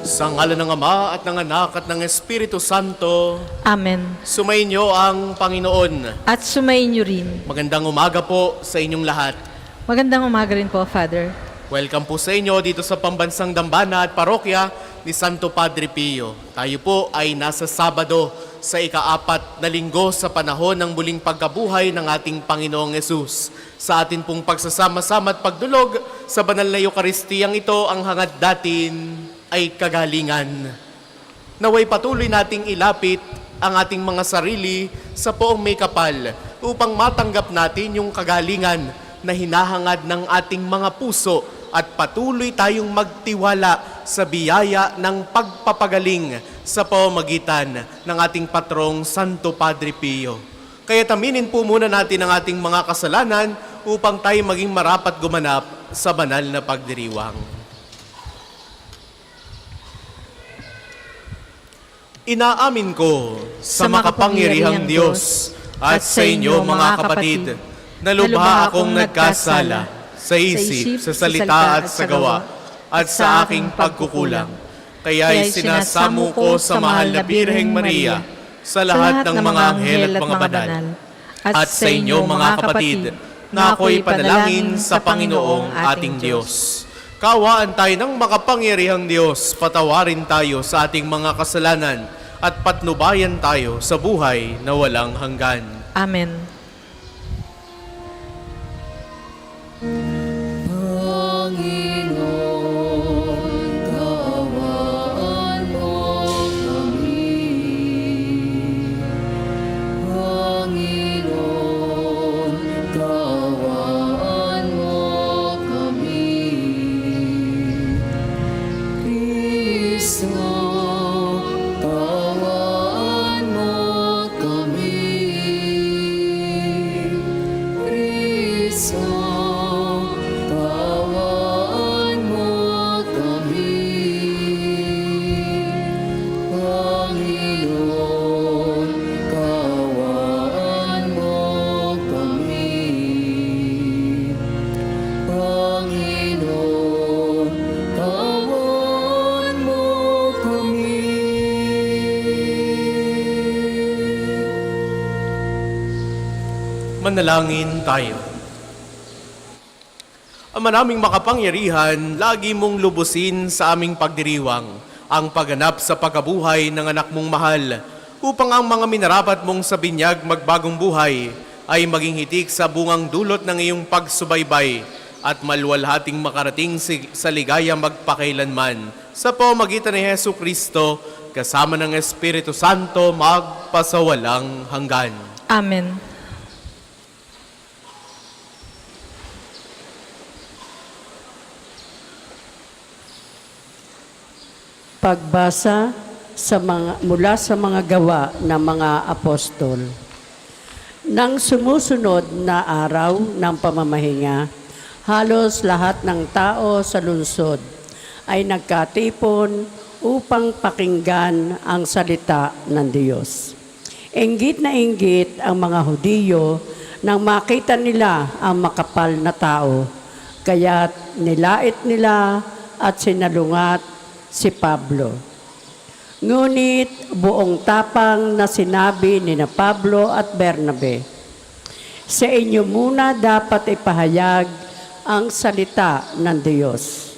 Sa ngalan ng Ama at ng Anak at ng Espiritu Santo, Amen. sumainyo ang Panginoon. At sumainyo rin. Magandang umaga po sa inyong lahat. Magandang umaga rin po, Father. Welcome po sa inyo dito sa Pambansang Dambana at Parokya ni Santo Padre Pio. Tayo po ay nasa Sabado sa ika-4 na linggo sa panahon ng muling pagkabuhay ng ating Panginoong Yesus. Sa atin pong pagsasama-sama at pagdulog sa banal na Eukaristiyang ito, ang hangad natin ay kagalingan. Naway patuloy nating ilapit ang ating mga sarili sa poong may kapal upang matanggap natin yung kagalingan na hinahangad ng ating mga puso at patuloy tayong magtiwala sa biyaya ng pagpapagaling sa pamamagitan ng ating patrong Santo Padre Pio. Kaya taminin po muna natin ang ating mga kasalanan upang tayo maging marapat gumanap sa banal na pagdiriwang. Inaamin ko sa makapangyarihang Diyos at sa inyo mga kapatid na lubha akong nagkasala sa isip, sa salita at sa gawa at sa aking pagkukulang. Kaya'y sinasamo ko sa mahal na Birheng Maria, sa lahat ng mga anghel at mga banal, at sa inyo mga kapatid na ako'y panalangin sa Panginoong ating Diyos. Kaawaan tayo ng makapangyarihang Diyos, patawarin tayo sa ating mga kasalanan at patnubayan tayo sa buhay na walang hanggan. Amen. Manalangin tayo. Ama naming makapangyarihan, lagi mong lubusin sa aming pagdiriwang ang pagganap sa pagkabuhay ng anak mong mahal, upang ang mga minarapat mong sa binyag magbagong buhay ay maging hitik sa bungang dulot ng iyong pagsubaybay at maluwalhating makarating sa ligaya magpakailanman sa pamamagitan ni Hesu Kristo kasama ng Espiritu Santo magpasawalang hanggan. Amen. Pagbasa mula sa mga gawa ng mga apostol. Nang sumusunod na araw ng pamamahinga, halos lahat ng tao sa lungsod ay nagkatipon upang pakinggan ang salita ng Diyos. Inggit na inggit ang mga Hudiyo nang makita nila ang makapal na tao, kaya't nilait nila at sinalungat si Pablo. Ngunit buong tapang na sinabi ni na Pablo at Bernabe, sa inyo muna dapat ipahayag ang salita ng Diyos.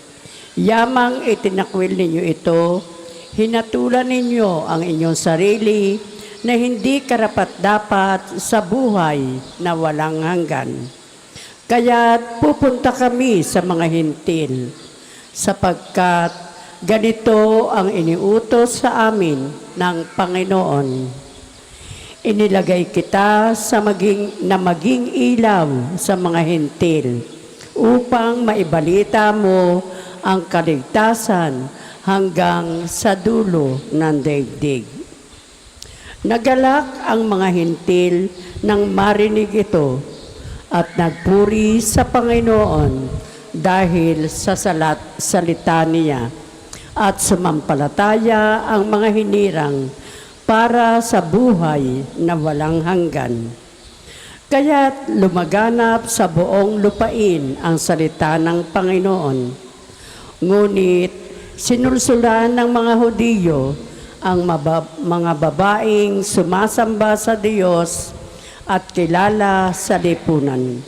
Yamang itinakwil ninyo ito, hinatulan ninyo ang inyong sarili na hindi karapat-dapat sa buhay na walang hanggan. Kaya't pupunta kami sa mga hintil, sapagkat ganito ang iniutos sa amin ng Panginoon. Inilagay kita sa maging ilaw sa mga hintil upang maibalita mo ang kaligtasan hanggang sa dulo ng daigdig. Nagalak ang mga hintil nang marinig ito at nagpuri sa Panginoon dahil sa salita niya, at sumampalataya ang mga hinirang para sa buhay na walang hanggan. Kaya't lumaganap sa buong lupain ang salita ng Panginoon. Ngunit Sinulsulan ng mga Hudiyo ang mga babaeng sumasamba sa Diyos at kilala sa lipunan.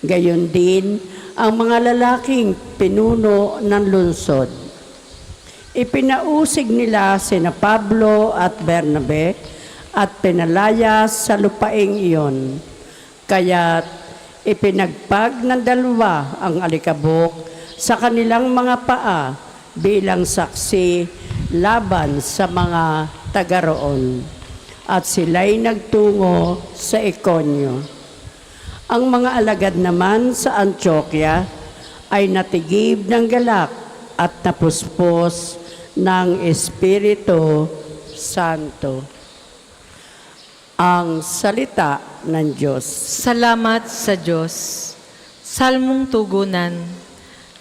Gayon din ang mga lalaking pinuno ng lungsod. Ipinausig nila sina Pablo at Bernabe at pinalayas sa lupaing iyon. Kaya't ipinagpag ng dalawa ang alikabok sa kanilang mga paa bilang saksi laban sa mga taga-roon. At sila'y nagtungo sa Ikonyo. Ang mga alagad naman sa Antioquia ay natigib ng galak at napuspos ng Espiritu Santo. Ang salita ng Diyos. Salamat sa Diyos. Salmong tugunan.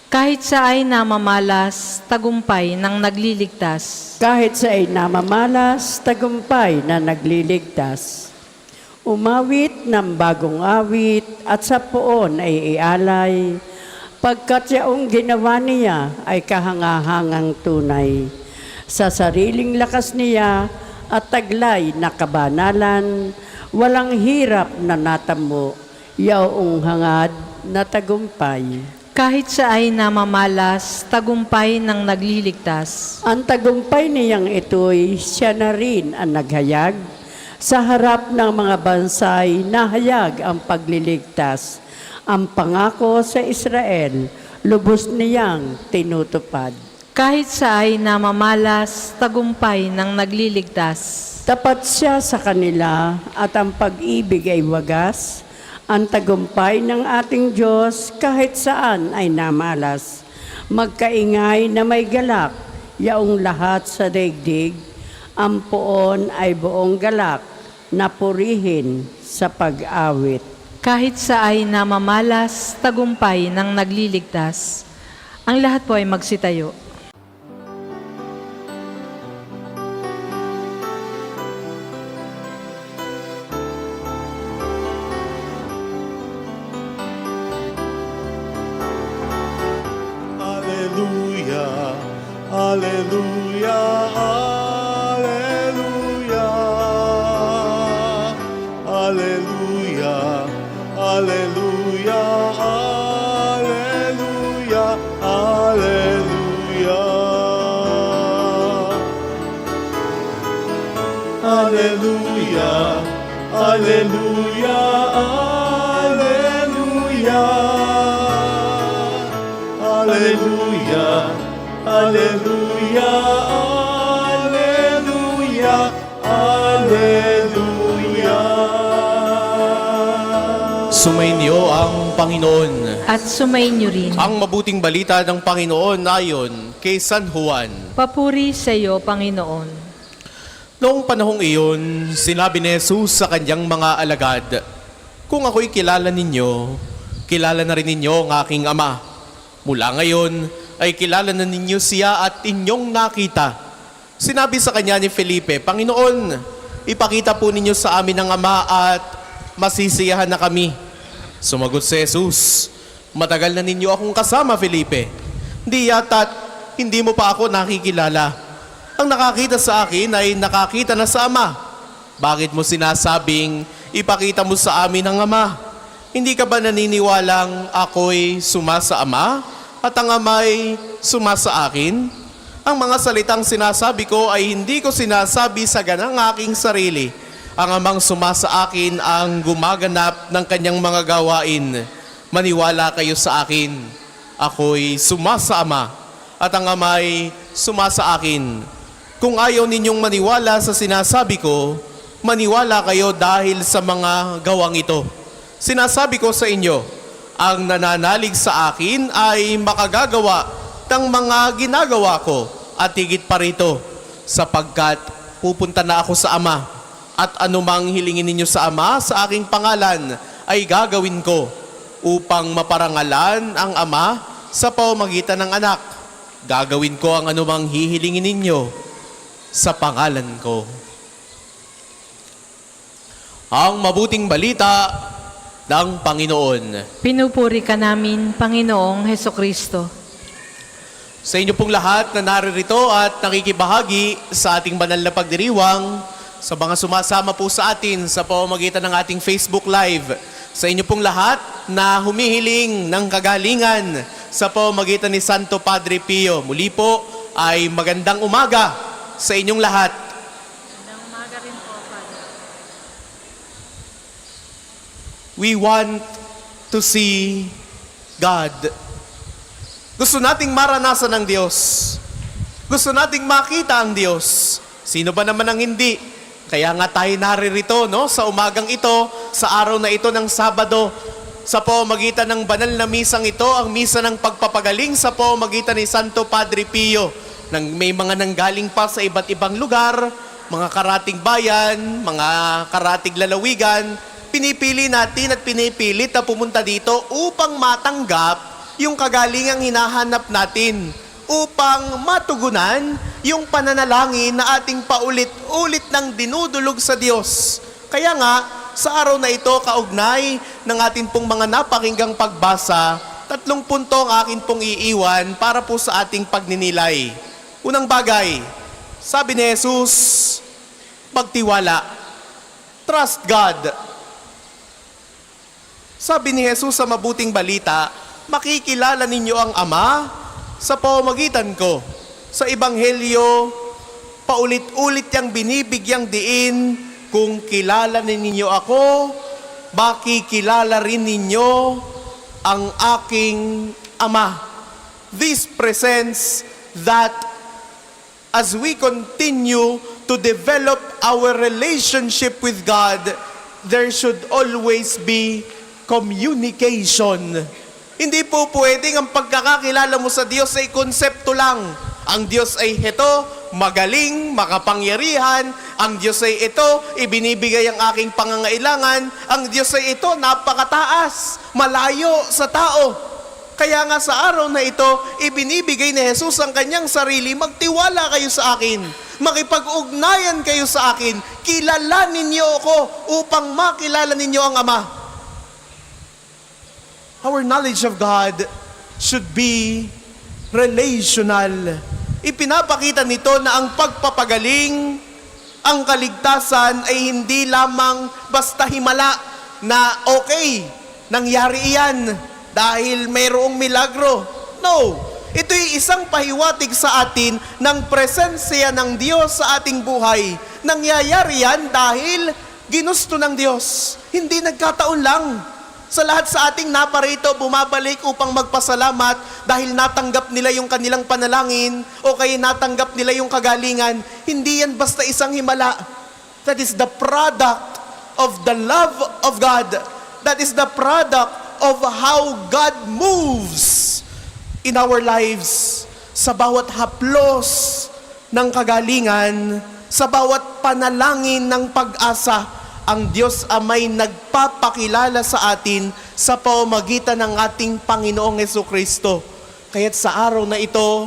Kahit sa ay namamalas, tagumpay ng nagliligtas. Kahit sa ay namamalas, tagumpay na nagliligtas. Umawit ng bagong awit at sa poon ay ialay, pagkat yaong ginawa niya ay kahangahangang tunay. Sa sariling lakas niya at taglay na kabanalan, walang hirap na natamo, yaong hangad na tagumpay. Kahit sa ay namamalas, tagumpay ng nagliligtas. Ang tagumpay niyang ito'y siya na rin ang naghayag. Sa harap ng mga bansay, nahayag ang pagliligtas. Ang pangako sa Israel, lubos niyang tinutupad. Kahit sa ay namamalas, tagumpay ng nagliligtas. Tapat siya sa kanila at ang pag-ibig ay wagas. Ang tagumpay ng ating Diyos kahit saan ay namalas. Magkaingay na may galak, yaong lahat sa daigdig. Ang poon ay buong galak na purihin sa pag-awit. Kahit sa ay namamalas, tagumpay ng nagliligtas. Ang lahat po ay magsitayo. Hallelujah, hallelujah, hallelujah, hallelujah, hallelujah, hallelujah, hallelujah. Hallelujah, hallelujah, hallelujah. Hallelujah, hallelujah, hallelujah, hallelujah. Sumainyo ang Panginoon. At sumainyo rin. Ang mabuting balita ng Panginoon ayon kay San Juan. Papuri sa iyo, Panginoon. Noong panahong iyon, sinabi ni Jesus sa kanyang mga alagad, "Kung ako'y kilala ninyo, kilala na rin ninyo ang aking Ama. Mula ngayon ay kilala na ninyo siya at inyong nakita." Sinabi sa kanya ni Felipe, "Panginoon, ipakita po ninyo sa amin ang Ama at masisiyahan na kami." Sumagot si Jesus, "Matagal na ninyo akong kasama, Felipe. Hindi mo pa ako nakikilala. Ang nakakita sa akin ay nakakita na sa Ama. Bakit mo sinasabing ipakita mo sa amin ang Ama? Hindi ka ba naniniwalang ako'y sumasa Ama at ang Ama'y sumasa akin? Ang mga salitang sinasabi ko ay hindi ko sinasabi sa ganang aking sarili. Ang Amang sumasa akin ang gumaganap ng kanyang mga gawain. Maniwala kayo sa akin. Ako'y sumasa Ama at ang Ama'y sumasa akin. Kung ayaw ninyong maniwala sa sinasabi ko, maniwala kayo dahil sa mga gawang ito. Sinasabi ko sa inyo, ang nananalig sa akin ay makagagawa ng mga ginagawa ko at higit pa rito, sapagkat pupunta na ako sa Ama at anumang hilingin ninyo sa Ama sa aking pangalan ay gagawin ko upang maparangalan ang Ama sa pamamagitan ng Anak. Gagawin ko ang anumang hihilingin ninyo sa pangalan ko." Ang mabuting balita ng Panginoon. Pinupuri ka namin, Panginoong Hesukristo. Sa inyo pong lahat na naririto at nakikibahagi sa ating banal na pagdiriwang, sa mga sumasama po sa atin sa pamamagitan ng ating Facebook Live, sa inyo pong lahat na humihiling ng kagalingan sa pamamagitan ni Santo Padre Pio, muli po ay magandang umaga sa inyong lahat. Magandang umaga rin po, Father. We want to see God. Gusto nating maranasan ng Diyos. Gusto nating makita ang Diyos. Sino ba naman ang hindi? Kaya nga tayo naririto, no? Sa umagang ito, sa araw na ito ng Sabado, sa pamamagitan ng banal na misang ito, ang misa ng pagpapagaling sa pamamagitan ni Santo Padre Pio. Nang may mga nanggaling pa sa iba't ibang lugar, mga karatig bayan, mga karatig lalawigan, pinipili natin at pinipilit na pumunta dito upang matanggap yung kagalingang hinahanap natin, upang matugunan yung pananalangin na ating paulit-ulit ng dinudulog sa Diyos. Kaya nga, sa araw na ito, kaugnay ng ating pong mga napakinggang pagbasa, 3 punto ang akin pong iiwan para po sa ating pagninilay. Unang bagay, sabi ni Jesus, pagtiwala. Trust God. Sabi ni Jesus sa mabuting balita, makikilala ninyo ang Ama sa pamamagitan ko. Sa Ebanghelyo, paulit-ulit yang binibigyang diin, kung kilala ninyo ako, makikilala rin ninyo ang aking Ama. This presents that as we continue to develop our relationship with God, there should always be communication. Hindi po pwedeng ang pagkakakilala mo sa Diyos ay konsepto lang. Ang Diyos ay ito, magaling, makapangyarihan. Ang Diyos ay ito, ibinibigay ang aking pangangailangan. Ang Diyos ay ito, napakataas, malayo sa tao. Kaya nga sa araw na ito, ibinibigay ni Jesus ang kanyang sarili, magtiwala kayo sa akin, makipag-ugnayan kayo sa akin, kilalanin niyo ako upang makilala ninyo ang Ama. Our knowledge of God should be relational. Ipinapakita nito na ang pagpapagaling, ang kaligtasan ay hindi lamang basta himala na okay, nangyari iyan dahil mayroong milagro. No, ito'y isang pahiwatig sa atin ng presensya ng Diyos sa ating buhay. Nangyayari yan dahil ginusto ng Diyos. Hindi nagkataon lang. Sa lahat sa ating naparito, bumabalik upang magpasalamat dahil natanggap nila yung kanilang panalangin o kaya natanggap nila yung kagalingan. Hindi yan basta isang himala. That is the product of the love of God. That is the product of how God moves in our lives. Sa bawat haplos ng kagalingan, sa bawat panalangin ng pag-asa, ang Diyos Ama'y nagpapakilala sa atin sa pamamagitan ng ating Panginoong Jesucristo. Kaya't sa araw na ito,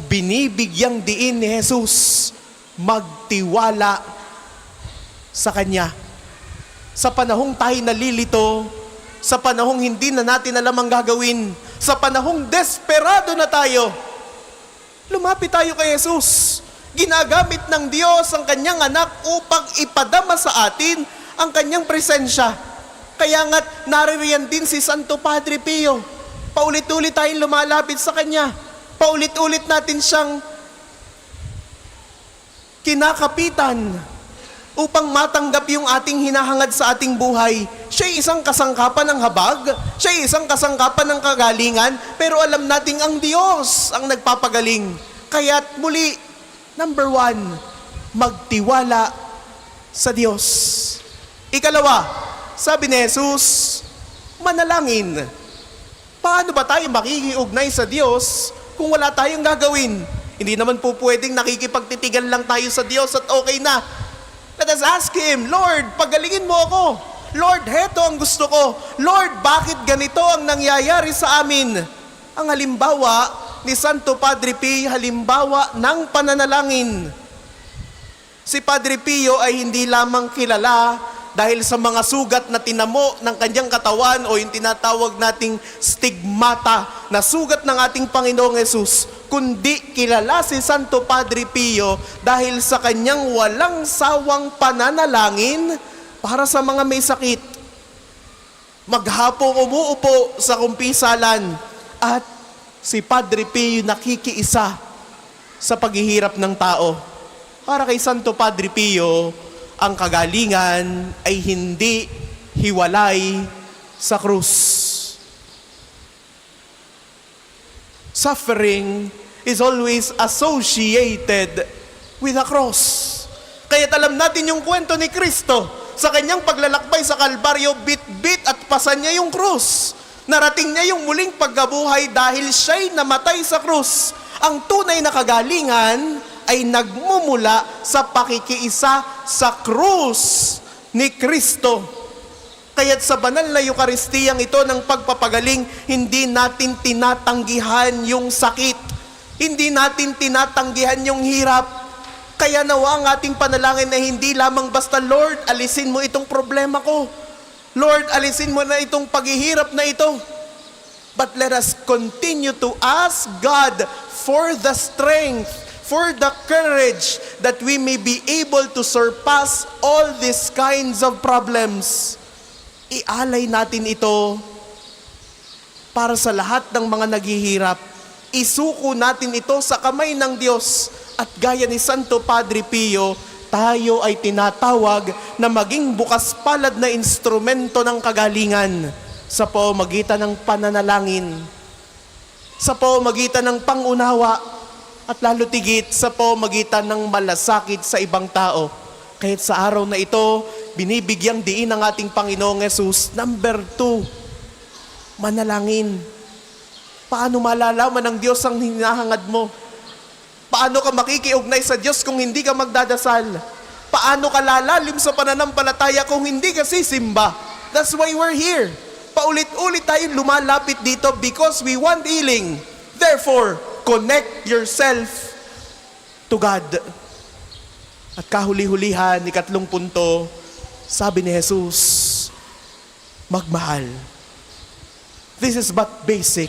binibigyang diin ni Jesus, magtiwala sa Kanya. Sa panahong tayo nalilito, sa panahong hindi na natin alam ang gagawin, sa panahong desperado na tayo, lumapit tayo kay Jesus. Ginagamit ng Diyos ang Kanyang anak upang ipadama sa atin ang Kanyang presensya. Kaya nga't naririyan din si Santo Padre Pio. Paulit-ulit tayong lumalapit sa Kanya. Paulit-ulit natin siyang kinakapitan upang matanggap yung ating hinahangad sa ating buhay. Siya'y isang kasangkapan ng habag, siya'y isang kasangkapan ng kagalingan, pero alam nating ang Diyos ang nagpapagaling. Kaya't muli, number 1, magtiwala sa Diyos. Ikalawa, sabi ni Jesus, manalangin. Paano ba tayo makikiugnay sa Diyos kung wala tayong gagawin? Hindi naman po pwedeng nakikipagtitigan lang tayo sa Diyos at okay na. Let us ask Him, Lord, pagalingin mo ako. Lord, heto ang gusto ko. Lord, bakit ganito ang nangyayari sa amin? Ang halimbawa ni Santo Padre Pio, halimbawa ng pananalangin. Si Padre Pio ay hindi lamang kilala dahil sa mga sugat na tinamo ng kanyang katawan o yung tinatawag nating stigmata na sugat ng ating Panginoong Hesus, kundi kilala si Santo Padre Pio dahil sa kanyang walang sawang pananalangin para sa mga may sakit. Maghapong umuupo sa kumpisalan at si Padre Pio nakikiisa sa paghihirap ng tao. Para kay Santo Padre Pio, ang kagalingan ay hindi hiwalay sa krus. Suffering is always associated with a cross. Kaya't alam natin yung kwento ni Kristo. Sa kanyang paglalakbay sa Kalbaryo, bit-bit at pasan niya yung krus. Narating niya yung muling pagkabuhay dahil siya'y namatay sa krus. Ang tunay na kagalingan ay nagmumula sa pakikiisa sa krus ni Kristo. Kaya't sa banal na Eukaristiyang ito ng pagpapagaling, hindi natin tinatanggihan yung sakit. Hindi natin tinatanggihan yung hirap. Kaya nawa ang ating panalangin na hindi lamang basta, Lord, alisin mo itong problema ko. Lord, alisin mo na itong paghihirap na ito. But let us continue to ask God for the strength, for the courage that we may be able to surpass all these kinds of problems. Ialay natin ito para sa lahat ng mga naghihirap. Isuko natin ito sa kamay ng Diyos. At gaya ni Santo Padre Pio, tayo ay tinatawag na maging bukas palad na instrumento ng kagalingan sa pamamagitan ng pananalangin, sa pamamagitan ng pangunawa, at lalo tigit sa pamamagitan ng malasakit sa ibang tao. Kahit sa araw na ito, binibigyang diin ng ating Panginoong Hesus. Number 2, manalangin. Paano malalaman ng Diyos ang hinahangad mo? Paano ka makikiugnay sa Diyos kung hindi ka magdadasal? Paano ka lalalim sa pananampalataya kung hindi ka sisimba? That's why we're here. Paulit-ulit tayong lumalapit dito because we want healing. Therefore, connect yourself to God. At kahuli-hulihan, 3 punto, sabi ni Jesus, magmahal. This is but basic.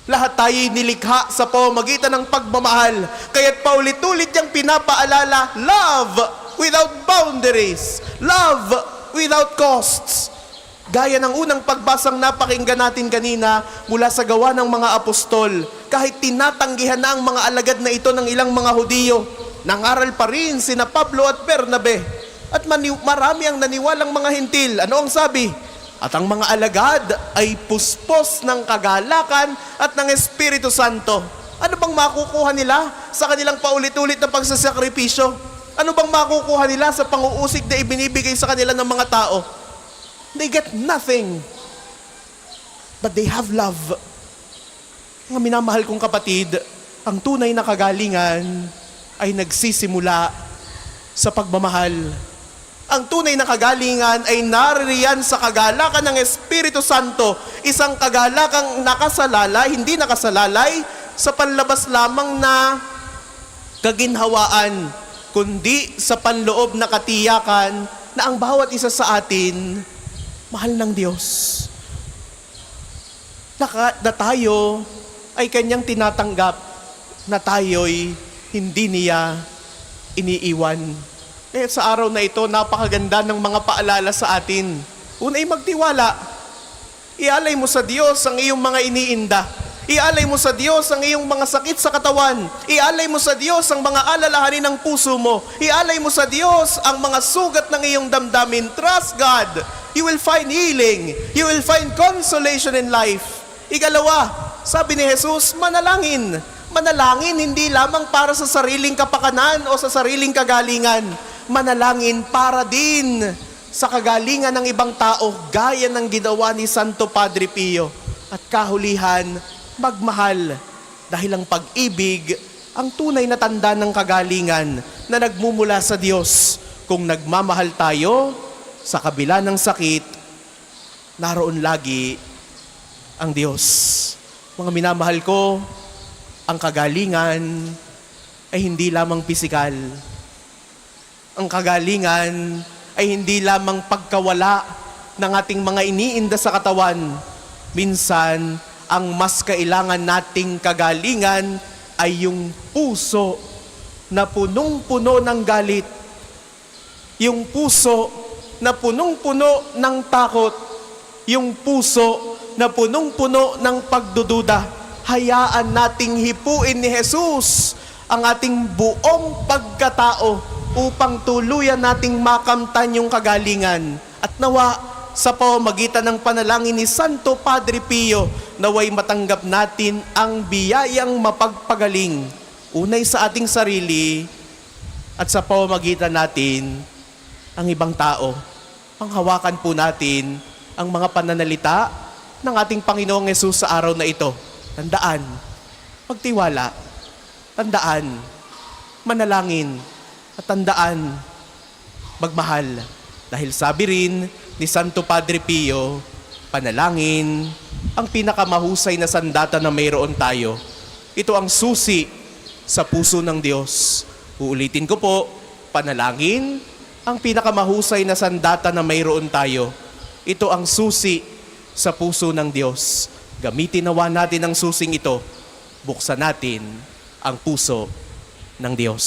Lahat tayo nilikha sa pamamagitan ng pagmamahal. Kaya't paulit-ulit niyang pinapaalala, love without boundaries. Love without costs. Gaya ng unang pagbasang napakinggan natin kanina mula sa Gawa ng mga Apostol, kahit tinatanggihan na ang mga alagad na ito ng ilang mga Hudiyo, nangaral pa rin sina Pablo at Bernabe. At marami ang naniwalang mga Hentil. Ano ang sabi? At ang mga alagad ay puspos ng kagalakan at ng Espiritu Santo. Ano bang makukuha nila sa kanilang paulit-ulit na pagsasakripisyo? Ano bang makukuha nila sa panguusig na ibinibigay sa kanila ng mga tao? They get nothing. But they have love. Mga minamahal kong kapatid, ang tunay na kagalingan ay nagsisimula sa pagmamahal. Ang tunay na kagalingan ay naririyan sa kagalakan ng Espiritu Santo, isang kagalakang nakasalalay, hindi nakasalalay sa panlabas lamang na kaginhawaan, kundi sa panloob na katiyakan na ang bawat isa sa atin, mahal ng Diyos. Na tayo ay kanyang tinatanggap, na tayo'y hindi niya iniiwan. Kaya sa araw na ito, napakaganda ng mga paalala sa atin. Una ay magtiwala. Ialay mo sa Diyos ang iyong mga iniinda. Ialay mo sa Diyos ang iyong mga sakit sa katawan. Ialay mo sa Diyos ang mga alalahanin ng puso mo. Ialay mo sa Diyos ang mga sugat ng iyong damdamin. Trust God. You will find healing. You will find consolation in life. Ikalawa, sabi ni Jesus, manalangin. Manalangin hindi lamang para sa sariling kapakanan o sa sariling kagalingan. Manalangin para din sa kagalingan ng ibang tao, gaya ng ginawa ni Santo Padre Pio. At kahulihan, magmahal, dahil ang pag-ibig ang tunay na tanda ng kagalingan na nagmumula sa Diyos. Kung nagmamahal tayo, sa kabila ng sakit, naroon lagi ang Diyos. Mga minamahal ko, ang kagalingan ay hindi lamang pisikal. Ang kagalingan ay hindi lamang pagkawala ng ating mga iniinda sa katawan. Minsan, ang mas kailangan nating kagalingan ay yung puso na punong-puno ng galit. Yung puso na punong-puno ng takot. Yung puso na punong-puno ng pagdududa. Hayaan nating hipuin ni Jesus ang ating buong pagkatao upang tuluyan nating makamtan yung kagalingan. At nawa, sa pamamagitan ng panalangin ni Santo Padre Pio, naway matanggap natin ang biyayang mapagpagaling. Unay sa ating sarili at sa pamamagitan natin ang ibang tao. Panghawakan po natin ang mga pananalita ng ating Panginoong Hesus sa araw na ito. Tandaan, magtiwala, tandaan, manalangin, at tandaan, magmahal. Dahil sabi rin ni Santo Padre Pio, panalangin ang pinakamahusay na sandata na mayroon tayo. Ito ang susi sa puso ng Diyos. Uulitin ko po, panalangin ang pinakamahusay na sandata na mayroon tayo. Ito ang susi sa puso ng Diyos. Gamitin nawa natin ang susing ito. Buksan natin ang puso ng Diyos.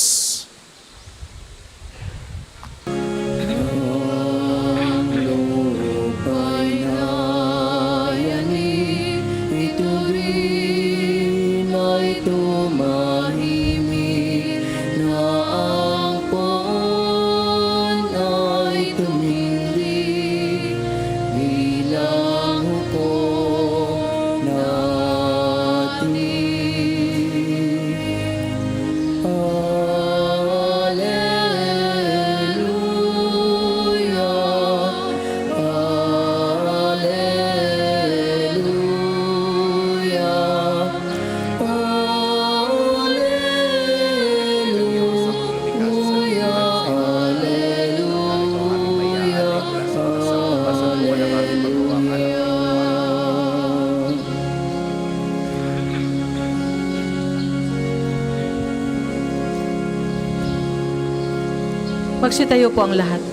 Magsitayo po ang lahat.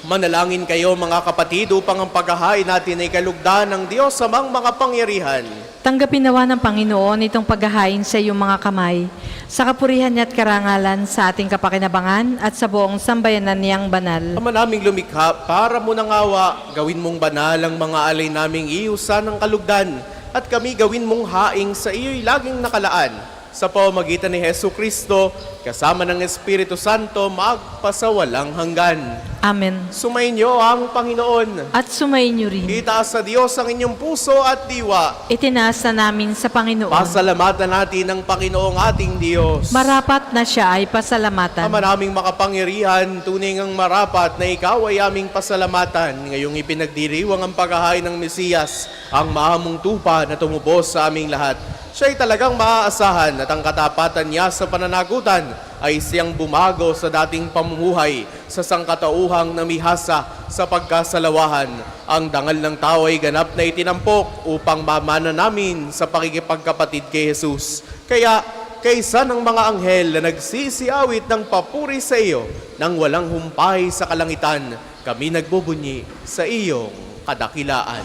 Manalangin kayo mga kapatid upang ang paghahain natin ay kalugdan ng Diyos samang mga pangyarihan. Tanggapin nawa ng Panginoon itong paghahain sa iyong mga kamay, sa kapurihan niya at karangalan sa ating kapakinabangan at sa buong sambayanan niyang banal. Ama naming lumikha, para mo ng awa, gawin mong banal ang mga alay naming iusan ng kalugdan at kami gawin mong haing sa iyo'y laging nakalaan. Sa pamamagitan ni Hesu Kristo, kasama ng Espiritu Santo, magpasawalang hanggan. Amen. Sumainyo ang Panginoon. At sumainyo rin. Itaas sa Diyos ang inyong puso at diwa. Itinaas na namin sa Panginoon. Pasalamatan natin ang Panginoong ating Diyos. Marapat na siya ay pasalamatan. Ama naming makapangyarihan, tunay ngang marapat na ikaw ay aming pasalamatan. Ngayong ipinagdiriwang ang paghahain ng Mesiyas, ang mahamong tupa na tumubos sa aming lahat. Siya'y talagang maaasahan at ang katapatan niya sa pananagutan ay siyang bumago sa dating pamumuhay sa sangkatauhang namihasa sa pagkasalawahan. Ang dangal ng tao ay ganap na itinampok upang mamana namin sa pakikipagkapatid kay Jesus. Kaya kaysa ng mga anghel na nagsisiawit ng papuri sa iyo nang walang humpay sa kalangitan, kami nagbubunyi sa iyong kadakilaan.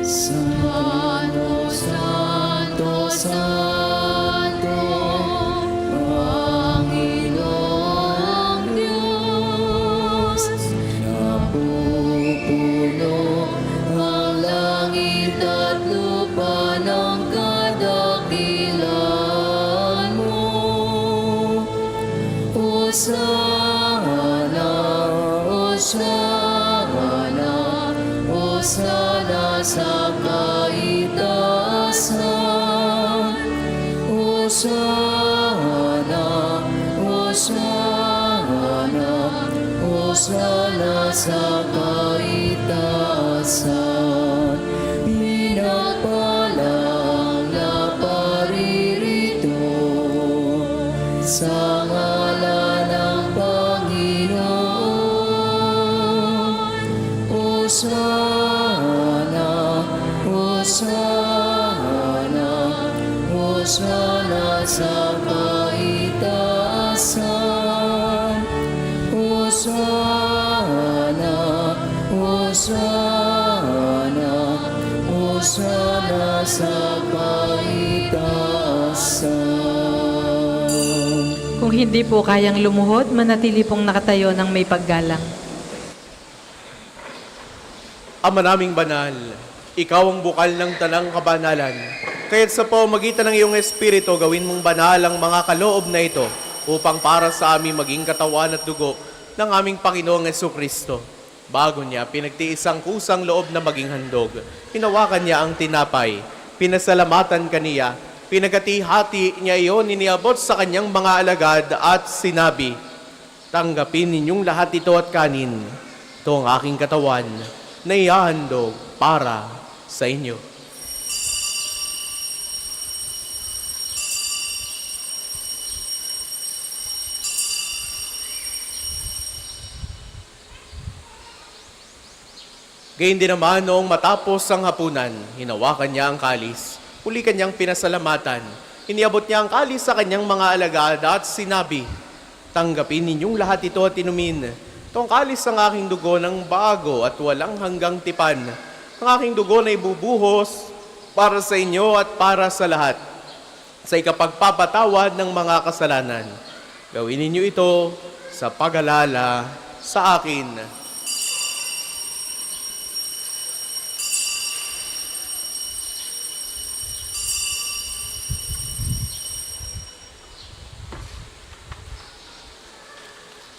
Santo, Santo, Santo, Panginoong Diyos, napupuno ang langit at lupa ng kadakilaan mo. Hosana, Hosana, Hosana sa kaitaasan. Hosana, Hosana, Hosana sa kaitaasan. Pinagpalang na paririto sa ngalan ng Panginoon. Hosana, Hosana, Hosana sa kaitaasan. Hosana, Hosana, Hosana sa kaitaasan. Kung hindi po kayang lumuhod, manatili pong nakatayo ng may paggalang. Ama naming banal, ikaw ang bukal ng tanang kabanalan. Kaya't sa pamamagitan ng iyong Espiritu, gawin mong banal ang mga kaloob na ito upang para sa amin maging katawan at dugo ng aming Panginoong Jesucristo. Bago niya, pinagtiis ang kusang loob na maging handog. Hinawakan niya ang tinapay, pinasalamatan kaniya, pinagati-hati niya iyon, iniabot sa kanyang mga alagad at sinabi, tanggapin ninyong lahat ito at kanin. Ito ang aking katawan na ihahandog para sa inyo. Gayun din naman noong matapos ang hapunan, hinawakan niya ang kalis, uli kanyang pinasalamatan, iniabot niya ang kalis sa kanyang mga alagad at sinabi, tanggapin ninyong lahat ito at inumin. Itong kalis ang aking dugo ng bago at walang hanggang tipan. Ang aking dugo na ibubuhos para sa inyo at para sa lahat, sa ikapagpapatawad ng mga kasalanan. Gawin ninyo ito sa pag-alala sa akin.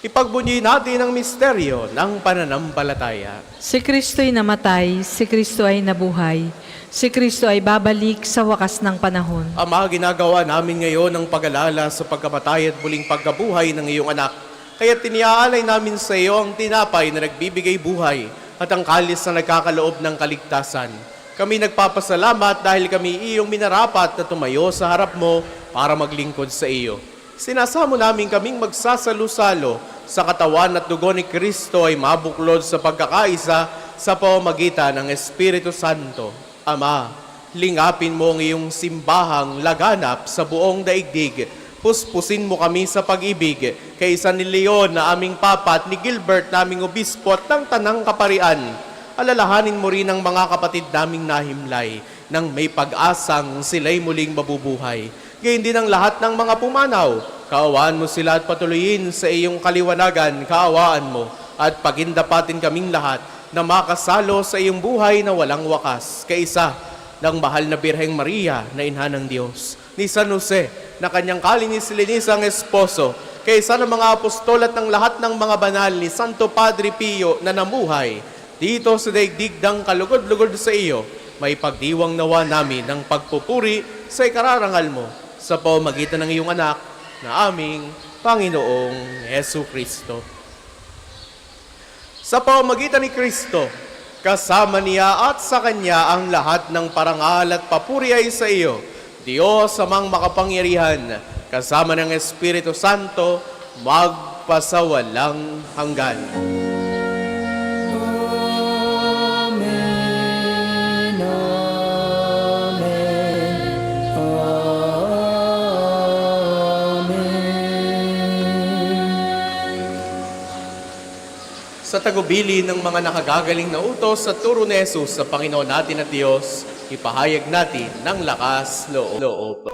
Ipagbunyi natin ang misteryo ng pananampalataya. Si Kristo'y namatay, si Kristo ay nabuhay, si Kristo ay babalik sa wakas ng panahon. Ama, ginagawa namin ngayon ang pag-alala sa pagkamatay at muling pagkabuhay ng iyong anak. Kaya tiniaalay namin sa iyo ang tinapay na nagbibigay buhay at ang kalis na nagkakaloob ng kaligtasan. Kami nagpapasalamat dahil kami iyong minarapat na tumayo sa harap mo para maglingkod sa iyo. Sinasamo namin kaming magsasalo-salo sa katawan at dugo ni Kristo ay mabuklod sa pagkakaisa sa pamamagitan ng Espiritu Santo. Ama, lingapin mo ang iyong simbahang laganap sa buong daigdig. Puspusin mo kami sa pag-ibig kay San Leon na aming papa at ni Gilbert naming obispo at ng Tanang Kaparian. Alalahanin mo rin ang mga kapatid naming nahimlay nang may pag-asang sila'y muling mabubuhay. Gayun din ang lahat ng mga pumanaw. Kaawaan mo sila at patuloyin sa iyong kaliwanagan, kaawaan mo at pagindapatin kaming lahat na makasalo sa iyong buhay na walang wakas. Kaisa ng mahal na Birheng Maria na Ina ng Diyos, ni San Jose na kanyang kalininis-linisang esposo, kaisa ng mga apostol at ng lahat ng mga banal ni Santo Padre Pio na namuhay dito sa daigdig ng kalugod-lugod sa iyo, may pagdiwang nawa namin ng pagpupuri sa ikararangal mo sa pamamagitan ng iyong anak na aming Panginoong Jesucristo. Sa pamamagitan ni Kristo, kasama niya at sa Kanya ang lahat ng parangal at papuri ay sa iyo, Diyos amang makapangyarihan, kasama ng Espiritu Santo, magpasawalang hanggan. Amen, amen, amen. Sa tagubili ng mga nakagagaling na utos sa turo ni Jesus sa Panginoon natin at Diyos, ipahayag natin ng lakas loob.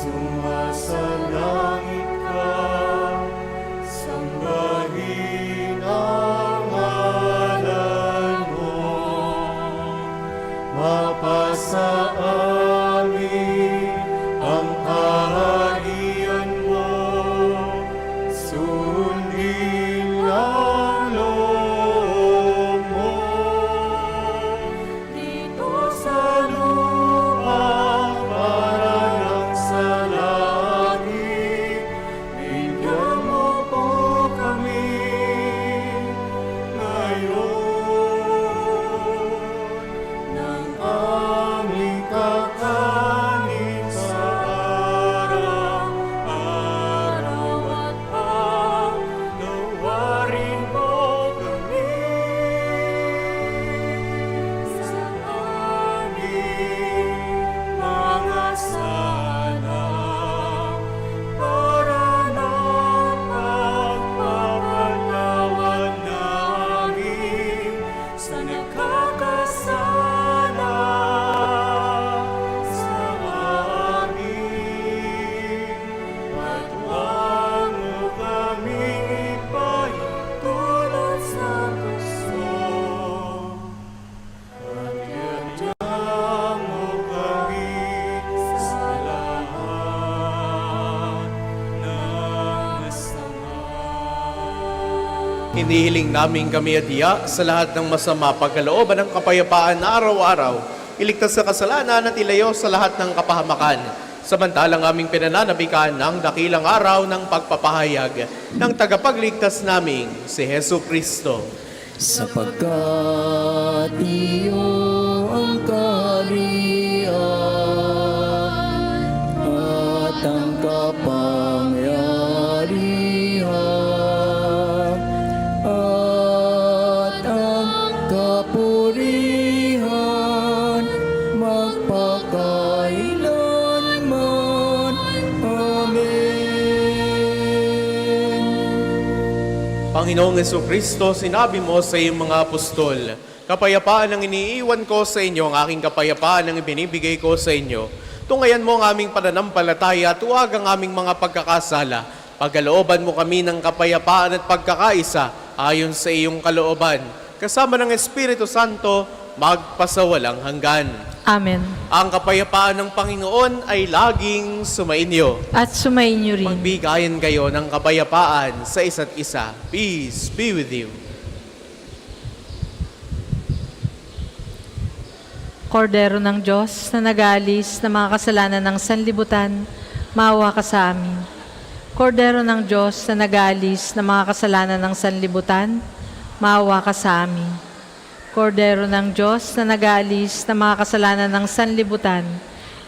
Sumasalangit ka, sambahin ang ngalan mo. Mapasa amin ang kaharian mo, sundan Hinihiling namin kami at iya sa lahat ng masama pagkalooban ng kapayapaan na araw-araw. Iligtas sa kasalanan at ilayo sa lahat ng kapahamakan. Samantalang aming pinananabikan ng dakilang araw ng pagpapahayag ng tagapagligtas naming si Hesu Kristo. Sapagkat iyo ang kaharian at ang kapangyarihan at ang kapurihan magpakailanman. Amen. Panginoong Jesucristo, sinabi mo sa iyong mga apostol, kapayapaan ang iniiwan ko sa inyo, ang aking kapayapaan ang ibinibigay ko sa inyo. Tungayan mo ang aming pananampalataya at huwag ang aming mga pagkakasala. Pagkalooban mo kami ng kapayapaan at pagkakaisa ayon sa iyong kalooban. Kasama ng Espiritu Santo, magpasawalang hanggan. Amen. Ang kapayapaan ng Panginoon ay laging sumainyo. At sumainyo rin. Magbigayan kayo ng kapayapaan sa isa't isa. Peace be with you. Kordero ng Diyos na nag-aalis ng mga kasalanan ng sanlibutan, maawa ka sa amin. Kordero ng Diyos na nag-aalis ng mga kasalanan ng sanlibutan, maawa ka sa amin. Kordero ng Diyos na nag-aalis ng mga kasalanan ng sanlibutan,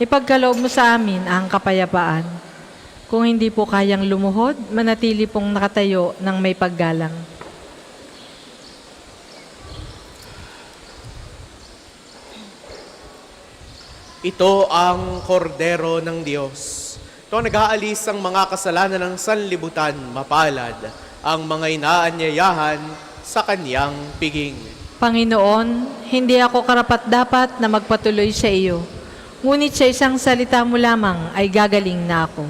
ipagkaloob mo sa amin ang kapayapaan. Kung hindi po kayang lumuhod, manatili pong nakatayo ng may paggalang. Ito ang kordero ng Diyos. Ito nag-aalis ang mga kasalanan ng sanlibutan, mapalad ang mga inaanyayahan sa kanyang piging. Panginoon, hindi ako karapat-dapat na magpatuloy sa iyo, ngunit sa isang salita mo lamang ay gagaling na ako.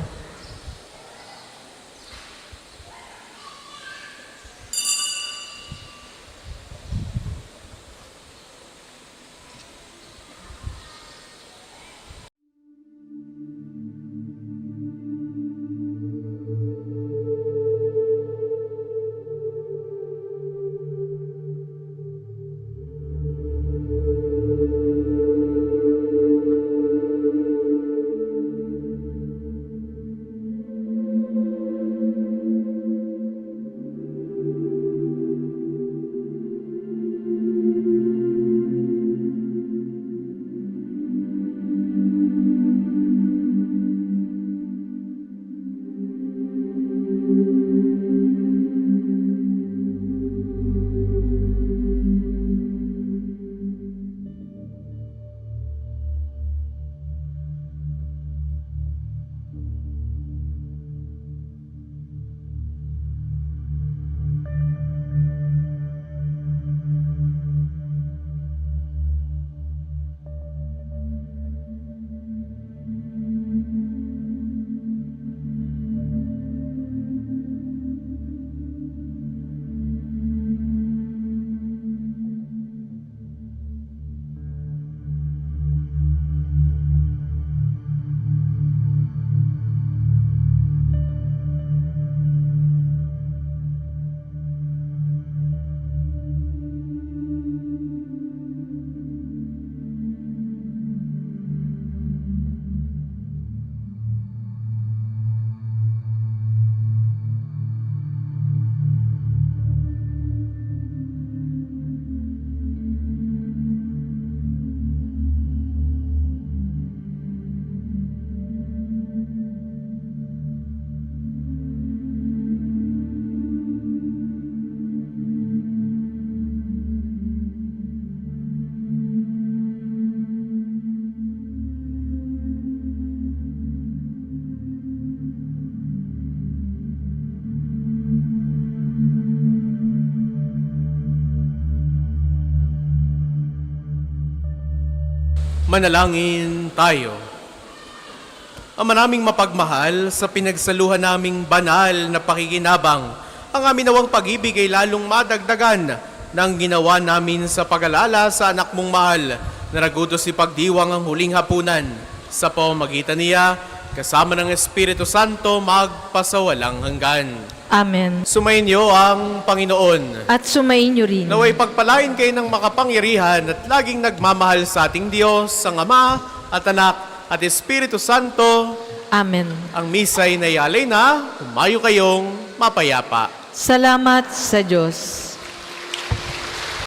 Manalangin tayo. Ama naming mapagmahal, sa pinagsaluhan naming banal na pakikinabang, ang amin nawang pag-ibig ay lalong madagdagan ng ginawa namin sa pag-alala sa anak mong mahal na nagutos si pagdiwang ang huling hapunan. Sa pamamagitan niya, kasama ng Espiritu Santo, magpasawalang hanggan. Amen. Sumainyo ang Panginoon. At sumainyo rin. Naway pagpalain kayo ng makapangyarihan at laging nagmamahal sa ating Diyos, ang Ama at Anak at Espiritu Santo. Amen. Ang misa'y nayalay na, umayo kayong mapayapa. Salamat sa Diyos.